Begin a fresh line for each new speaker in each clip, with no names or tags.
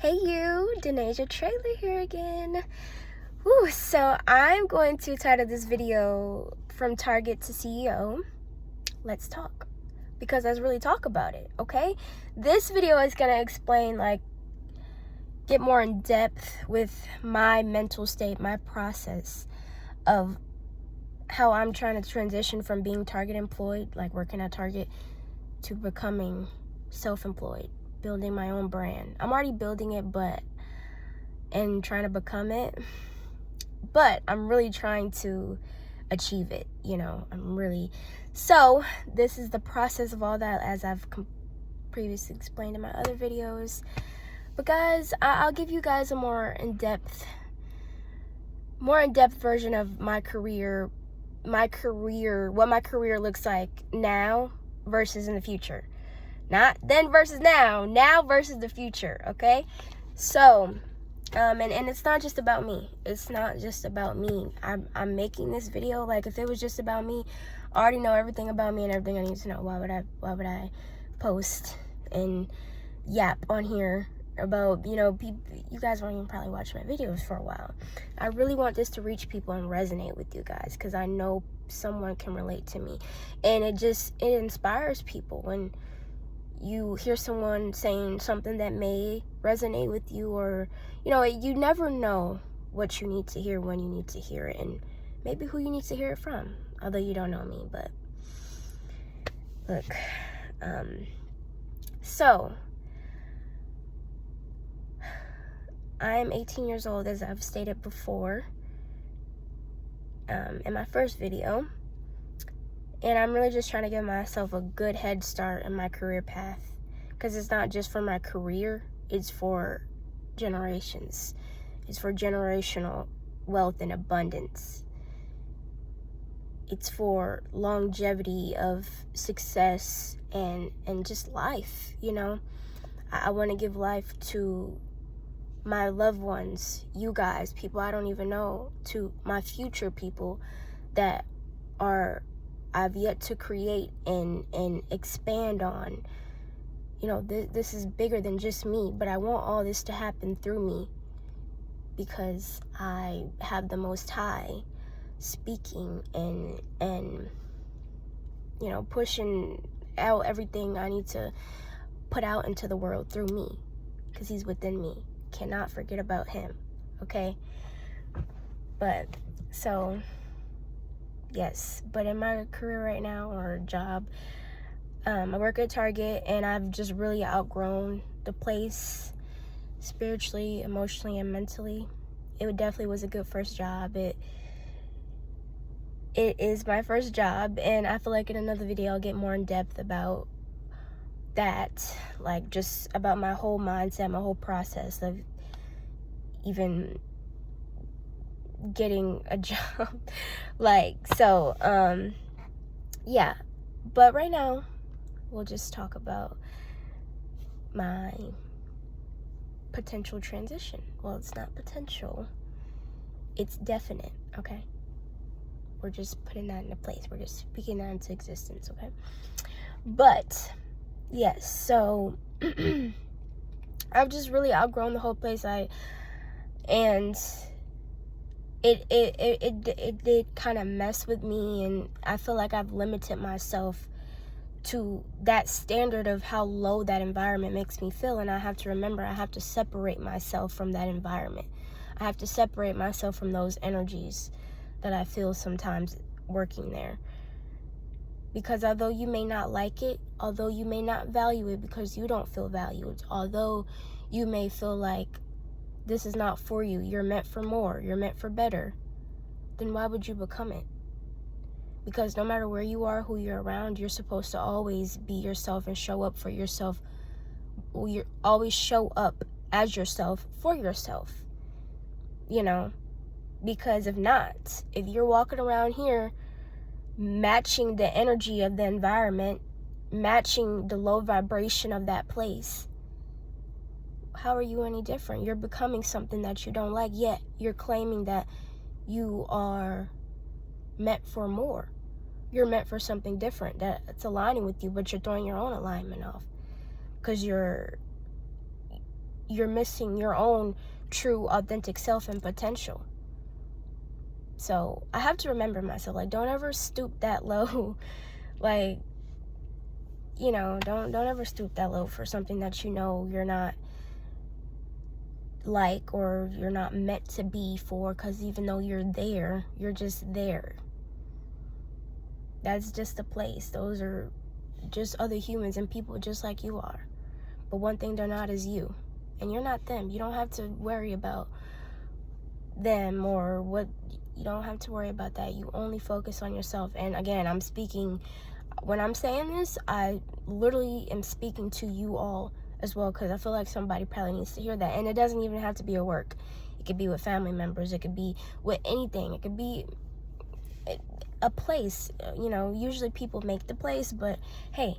Hey you, Denasia Trailer here again. Woo, so I'm going to title this video From Target to CEO. Let's talk. Because let's really talk about it, okay? This video is gonna explain, get more in depth with my mental state, my process of how I'm trying to transition from being Target employed, like working at Target, to becoming self-employed, building my own brand. I'm already building it, and trying to become it, but I'm really trying to achieve it, so this is the process of all that, as I've previously explained in my other videos. But guys, I'll give you guys a more in-depth version of my career, what my career looks like now versus in the future. Not then versus now versus the future, okay? So, and it's not just about me. It's not just about me. I'm making this video, if it was just about me, I already know everything about me and everything I need to know. Why would I post and yap on here about, people? You guys won't even probably watch my videos for a while. I really want this to reach people and resonate with you guys, because I know someone can relate to me, and it inspires people when you hear someone saying something that may resonate with you, or you never know what you need to hear when you need to hear it, and maybe who you need to hear it from, although you don't know me. But look, so I'm 18 years old, as I've stated before in my first video, and I'm really just trying to give myself a good head start in my career path, because it's not just for my career, it's for generations. It's for generational wealth and abundance. It's for longevity of success and just life, I want to give life to my loved ones, you guys, people I don't even know, to my future people that I've yet to create and expand on. This is bigger than just me, but I want all this to happen through me, because I have the Most High speaking and pushing out everything I need to put out into the world through me, because he's within me. Cannot forget about him, okay? But so yes, but in my career right now, or job, I work at Target, and I've just really outgrown the place spiritually, emotionally, and mentally. It definitely was a good first job. It is my first job, and I feel like in another video I'll get more in depth about that, just about my whole mindset, my whole process of even getting a job. Yeah, but right now we'll just talk about my potential transition. Well, it's not potential, it's definite, okay? We're just putting that into place. We're just speaking that into existence, okay? But yes, so I've just really outgrown the whole place. And it did kind of mess with me, and I feel like I've limited myself to that standard of how low that environment makes me feel. And I have to remember, I have to separate myself from that environment. I have to separate myself from those energies that I feel sometimes working there. Because although you may not like it, although you may not value it because you don't feel valued, although you may feel like this is not for you, you're meant for more, you're meant for better, then why would you become it? Because no matter where you are, who you're around, you're supposed to always be yourself and show up for yourself. You always show up as yourself for yourself, because if not, if you're walking around here matching the energy of the environment, matching the low vibration of that place, how are you any different? You're becoming something that you don't like, yet you're claiming that you are meant for more. You're meant for something different that's aligning with you, but you're throwing your own alignment off because you're you're missing your own true authentic self and potential. So I have to remember myself, like, don't ever stoop that low. Like, you know, don't ever stoop that low for something that you know you're not like, or you're not meant to be for, because even though you're there, you're just there. That's just a place. Those are just other humans and people just like you are. But one thing they're not is you. And you're not them. You don't have to worry about them or what. You don't have to worry about that. You only focus on yourself. And again, I'm speaking, when I'm saying this, I literally am speaking to you all as well, because I feel like somebody probably needs to hear that. And it doesn't even have to be at work. It could be with family members. It could be with anything. It could be a place. You know, usually people make the place, but hey,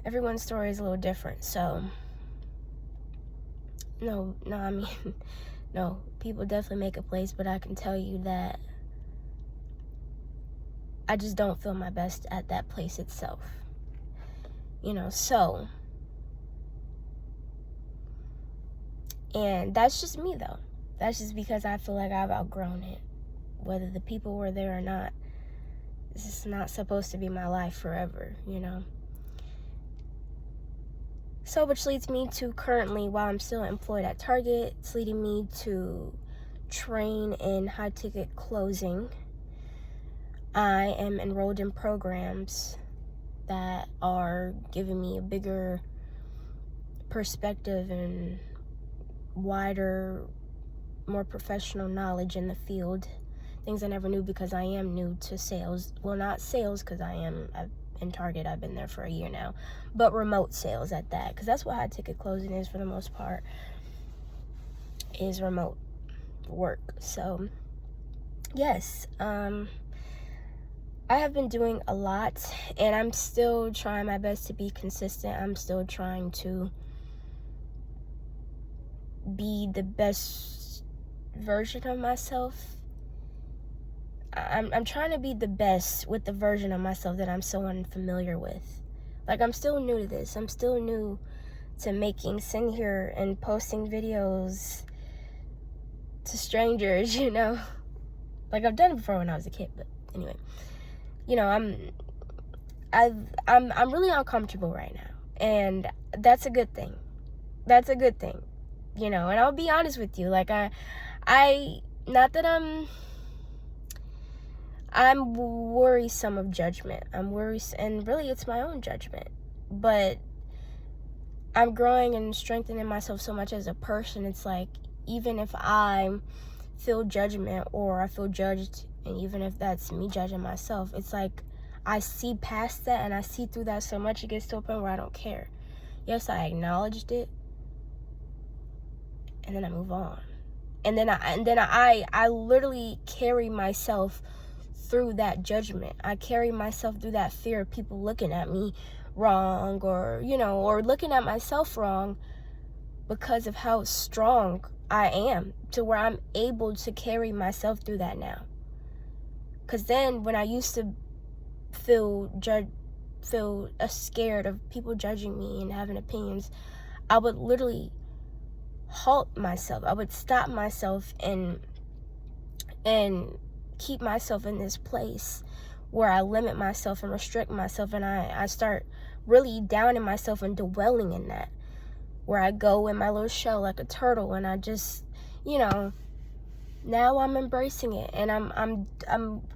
everyone's story is a little different. So no, I mean, no, people definitely make a place, but I can tell you that I just don't feel my best at that place itself. You know, so, and that's just me though. That's just because I feel like I've outgrown it. Whether the people were there or not, this is not supposed to be my life forever, you know. So, which leads me to currently, while I'm still employed at Target, it's leading me to train in high ticket closing. I am enrolled in programs that are giving me a bigger perspective and wider, more professional knowledge in the field. Things I never knew because I am new to sales. Well, not sales, because in Target, I've been there for a year now, but remote sales at that, because that's what high ticket closing is for the most part, is remote work. So yes, I have been doing a lot, and I'm still trying my best to be consistent. I'm still trying to be the best version of myself. I'm trying to be the best with the version of myself that I'm so unfamiliar with. Like, I'm still new to this. I'm still new to sitting here and posting videos to strangers, you know. Like, I've done it before when I was a kid, but anyway. You know, I'm really uncomfortable right now, and that's a good thing. That's a good thing, you know. And I'll be honest with you, like not that I'm worrisome of judgment. I'm worrisome, and really it's my own judgment. But I'm growing and strengthening myself so much as a person. It's like, even if I feel judgment or I feel judged, and even if that's me judging myself, it's like I see past that and I see through that so much, it gets to a point where I don't care. Yes, I acknowledged it, and then I move on. And then I literally carry myself through that judgment. I carry myself through that fear of people looking at me wrong, or, you know, or looking at myself wrong, because of how strong I am, to where I'm able to carry myself through that now. Because then when I used to feel scared of people judging me and having opinions, I would literally halt myself. I would stop myself and keep myself in this place where I limit myself and restrict myself, and I start really downing myself and dwelling in that, where I go in my little shell like a turtle, and I just, you know, now I'm embracing it, and I'm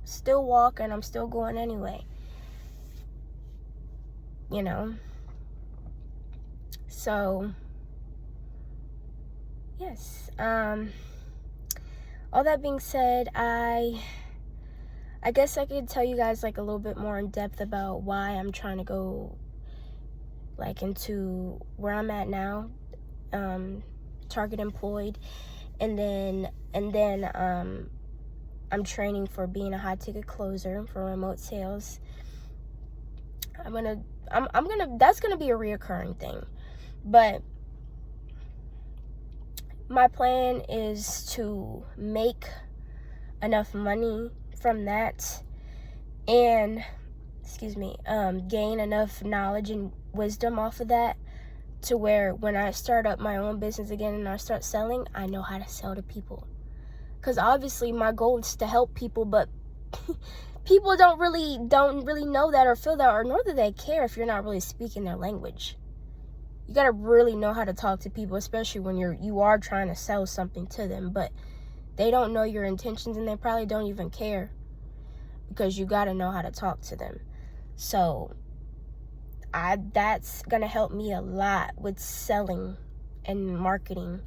still walking, I'm still going anyway, you know. So yes, all that being said, I guess I could tell you guys like a little bit more in depth about why I'm trying to go like into where I'm at now, Target employed, and then I'm training for being a high ticket closer for remote sales. That's gonna be a reoccurring thing, but my plan is to make enough money from that, and gain enough knowledge and wisdom off of that to where when I start up my own business again and I start selling, I know how to sell to people. Because obviously my goal is to help people, but people don't really know that or feel that, or nor do they care if you're not really speaking their language. You gotta really know how to talk to people, especially when you are trying to sell something to them, but they don't know your intentions and they probably don't even care, because you gotta know how to talk to them. So that's gonna help me a lot with selling and marketing,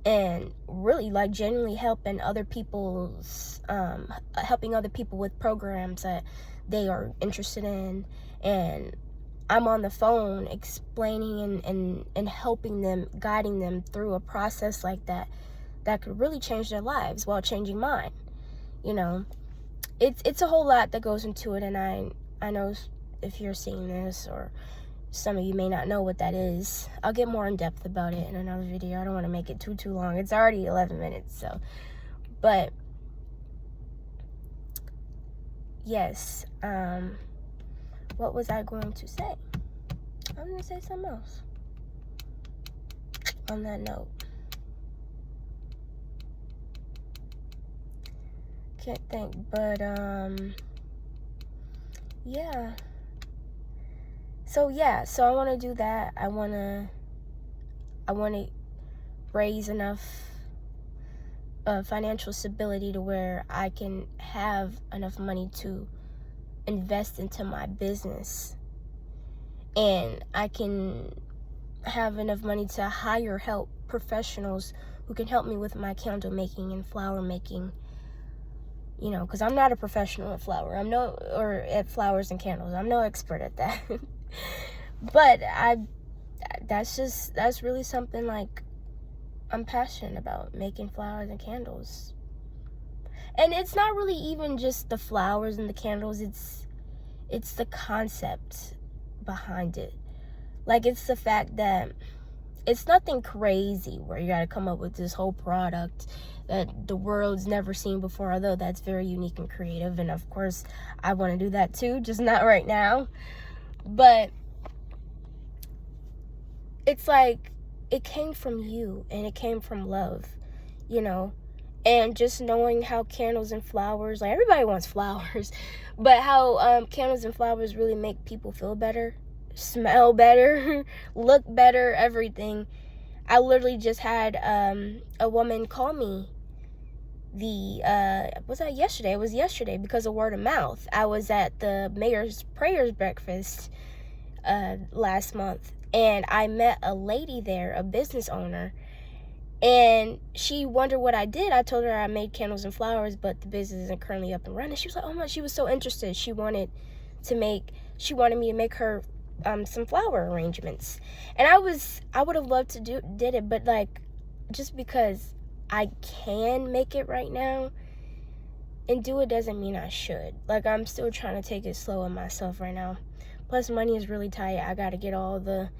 and really like genuinely helping other people with programs that they are interested in. And I'm on the phone explaining and helping them, guiding them through a process like that could really change their lives while changing mine. You know, it's a whole lot that goes into it, and I know if you're seeing this, or some of you may not know what that is. I'll get more in depth about it in another video. I don't want to make it too long. It's already 11 minutes, so. But yes, what was I going to say? I'm going to say something else on that note. Can't think, but yeah. So I want to do that. I want to raise enough financial stability to where I can have enough money to invest into my business, and I can have enough money to hire help professionals who can help me with my candle making and flower making. You know, because I'm not a professional at at flowers and candles. I'm no expert at that. But that's really something like I'm passionate about, making flowers and candles. And it's not really even just the flowers and the candles, it's the concept behind it. Like, it's the fact that it's nothing crazy where you gotta come up with this whole product that the world's never seen before, although that's very unique and creative, and of course I want to do that too, just not right now. But it's like, it came from you, and it came from love, you know. And just knowing how candles and flowers, like, everybody wants flowers, but how candles and flowers really make people feel better, smell better, look better, everything. I literally just had a woman call me was that yesterday? It was yesterday, because of word of mouth. I was at the mayor's prayers breakfast last month, and I met a lady there, a business owner, and she wondered what I did. I told her I made candles and flowers, but the business isn't currently up and running. She was like, oh my, she was so interested. She wanted me to make her some flower arrangements. And I would have loved to did it, but like, just because I can make it right now and do it doesn't mean I should. Like, I'm still trying to take it slow on myself right now. Plus, money is really tight. I got to get all the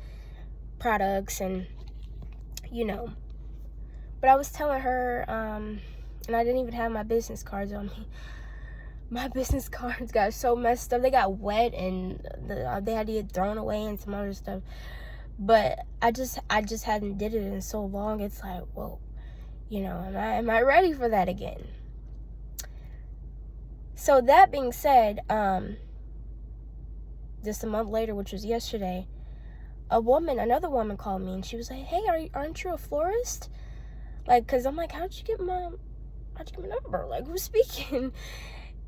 products and, you know. But I was telling her, and I didn't even have my business cards on me. My business cards got so messed up. They got wet, and they had to get thrown away and some other stuff. But I just hadn't did it in so long. It's like, whoa, you know, am I ready for that again? So that being said, just a month later, which was yesterday, another woman called me, and she was like, hey, aren't you a florist? Like, cause I'm like, how'd you get my number? Like, who's speaking?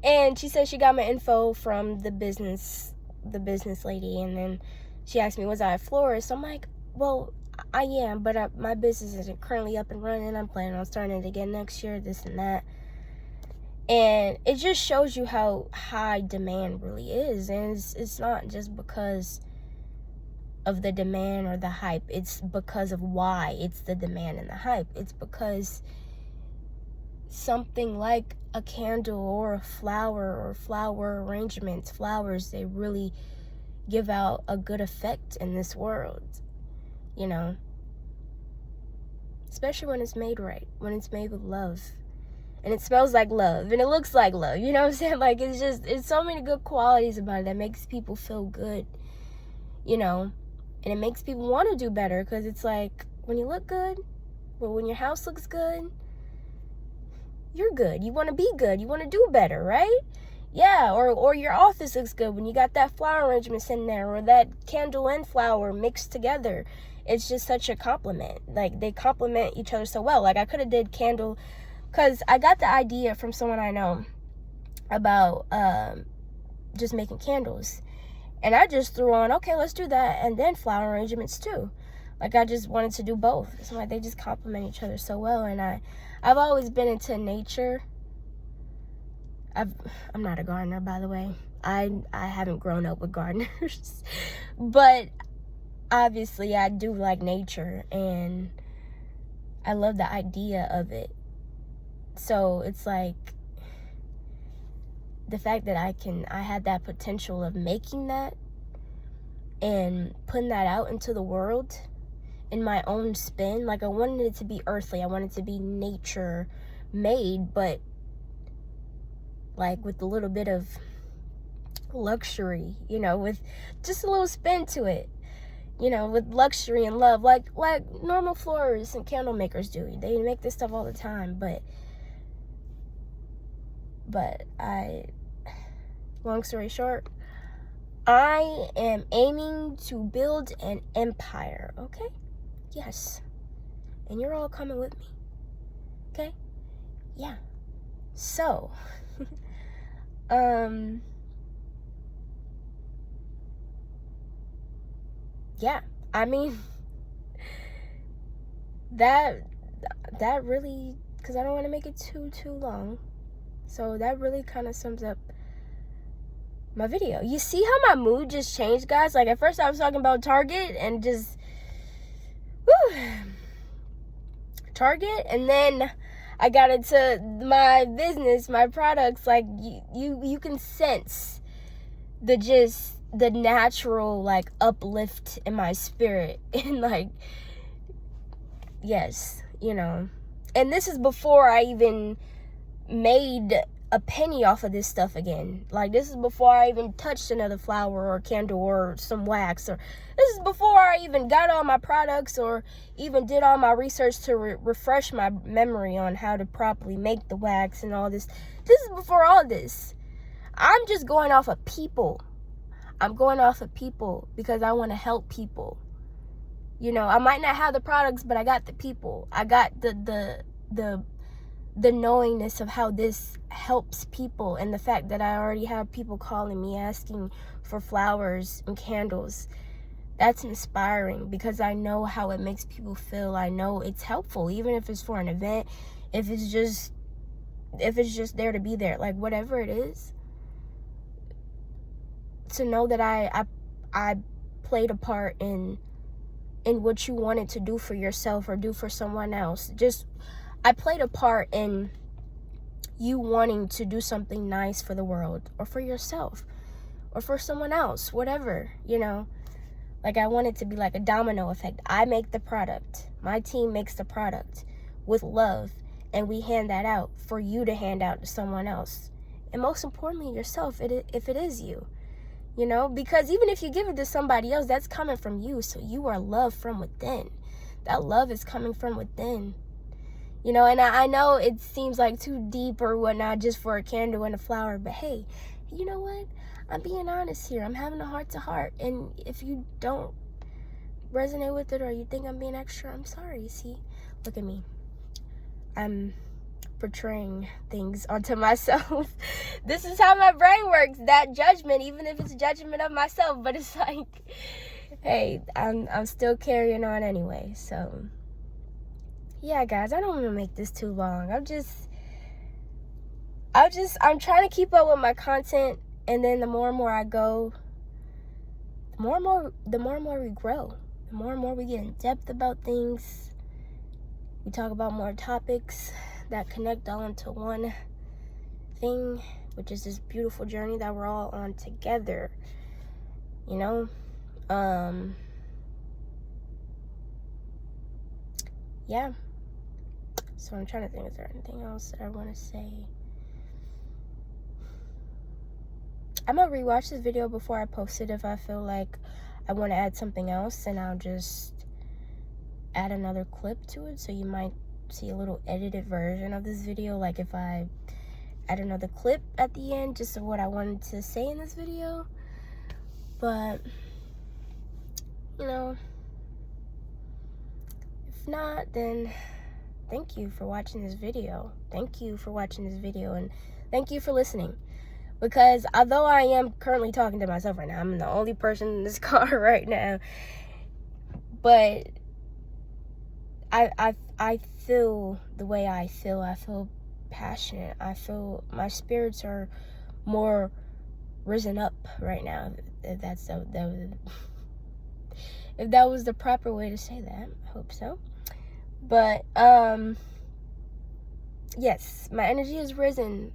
And she said she got my info from the business lady, and then she asked me, was I a florist? I'm like, well, I am, but my business isn't currently up and running. I'm planning on starting it again next year, this and that. And it just shows you how high demand really is. And it's not just because of the demand or the hype. It's because of why it's the demand and the hype. It's because something like a candle or a flower or flower arrangements, flowers, they really give out a good effect in this world, you know, especially when it's made right, when it's made with love, and it smells like love, and it looks like love, you know what I'm saying? Like, it's so many good qualities about it that makes people feel good, you know. And it makes people want to do better, because it's like, when you look good, well, when your house looks good, you're good. You want to be good. You want to do better, right? Yeah, or your office looks good when you got that flower arrangements in there, or that candle and flower mixed together. It's just such a compliment. Like, they complement each other so well. Like, I could have did candle, because I got the idea from someone I know about just making candles. And I just threw on, okay, let's do that, and then flower arrangements too. Like, I just wanted to do both. So, like, they just complement each other so well. And I've always been into nature. I'm not a gardener, by the way. I haven't grown up with gardeners. But obviously I do like nature, and I love the idea of it. So it's like, the fact that I had that potential of making that and putting that out into the world in my own spin. Like, I wanted it to be earthly. I wanted it to be nature made, but like with a little bit of luxury, you know, with just a little spin to it, you know, with luxury and love, like normal florists and candle makers do. They make this stuff all the time, but long story short, I am aiming to build an empire, okay? Yes. And you're all coming with me, okay? Yeah. So, yeah, I mean, that really, because I don't want to make it too long, so that really kind of sums up my video. You see how my mood just changed, guys? Like, at first I was talking about Target and just Target, and then I got into my business, my products. Like, you can sense the natural, like, uplift in my spirit. And, like, yes, you know. And this is before I even made a penny off of this stuff again. Like, this is before I even touched another flower or candle or some wax, or this is before I even got all my products or even did all my research to refresh my memory on how to properly make the wax and all this. This is before all this. I'm just going off of people. I'm going off of people because I want to help people. You know, I might not have the products, but I got the people. I got the knowingness of how this helps people, and the fact that I already have people calling me asking for flowers and candles. That's inspiring, because I know how it makes people feel. I know it's helpful, even if it's for an event, if it's just there to be there, like, whatever it is. To know that I played a part in what you wanted to do for yourself or do for someone else. I played a part in you wanting to do something nice for the world, or for yourself, or for someone else, whatever, you know. Like, I want it to be like a domino effect. I make the product. My team makes the product with love, and we hand that out for you to hand out to someone else. And most importantly, yourself, if it is you. You know, because even if you give it to somebody else, that's coming from you. So you are loved from within. That love is coming from within. You know, and I know it seems like too deep or whatnot just for a candle and a flower. But hey, you know what? I'm being honest here. I'm having a heart-to-heart. And if you don't resonate with it, or you think I'm being extra, I'm sorry. See, look at me. I'm portraying things onto myself. This is how my brain works. That judgment, even if it's judgment of myself, but it's like, hey, I'm still carrying on anyway. So yeah, guys, I don't want to make this too long. I'm trying to keep up with my content, and then the more and more I go, the more and more we grow. The more and more we get in depth about things. We talk about more topics that connect all into one thing, which is this beautiful journey that we're all on together, you know. Yeah, so I'm trying to think, is there anything else that I want to say? I'm gonna rewatch this video before I post it if I feel like I want to add something else, and I'll just add another clip to it, so you might see a little edited version of this video, like if I add another clip at the end just of what I wanted to say in this video. But you know, if not, then thank you for watching this video. Thank you for watching this video, and thank you for listening. Because although I am currently talking to myself right now, I'm the only person in this car right now, but I feel the way I feel. I feel passionate. I feel my spirits are more risen up right now. If that was the proper way to say that, I hope so. But yes, my energy is risen.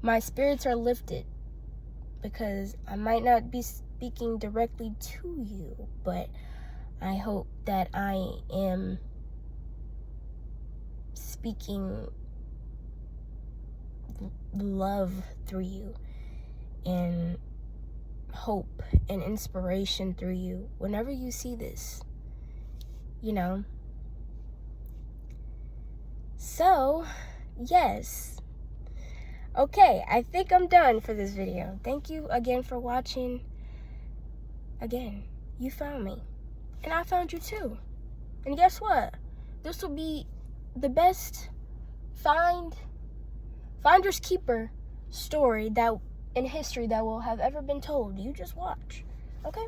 My spirits are lifted, because I might not be speaking directly to you, but I hope that I am speaking love through you, and hope and inspiration through you whenever you see this, you know. So yes, okay, I think I'm done for this video. Thank you again for watching. Again, you found me, and I found you too. And guess what? This will be the best finders keeper story that in history that will have ever been told. You just watch. Okay?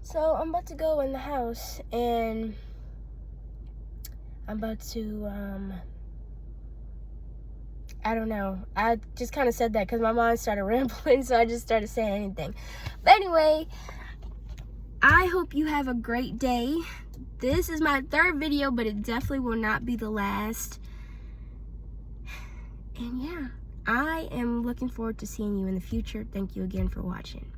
So I'm about to go in the house, and I'm about to I don't know. I just kind of said that because my mind started rambling, so I just started saying anything. But anyway, I hope you have a great day. This is my 3rd video, but it definitely will not be the last. And yeah, I am looking forward to seeing you in the future. Thank you again for watching.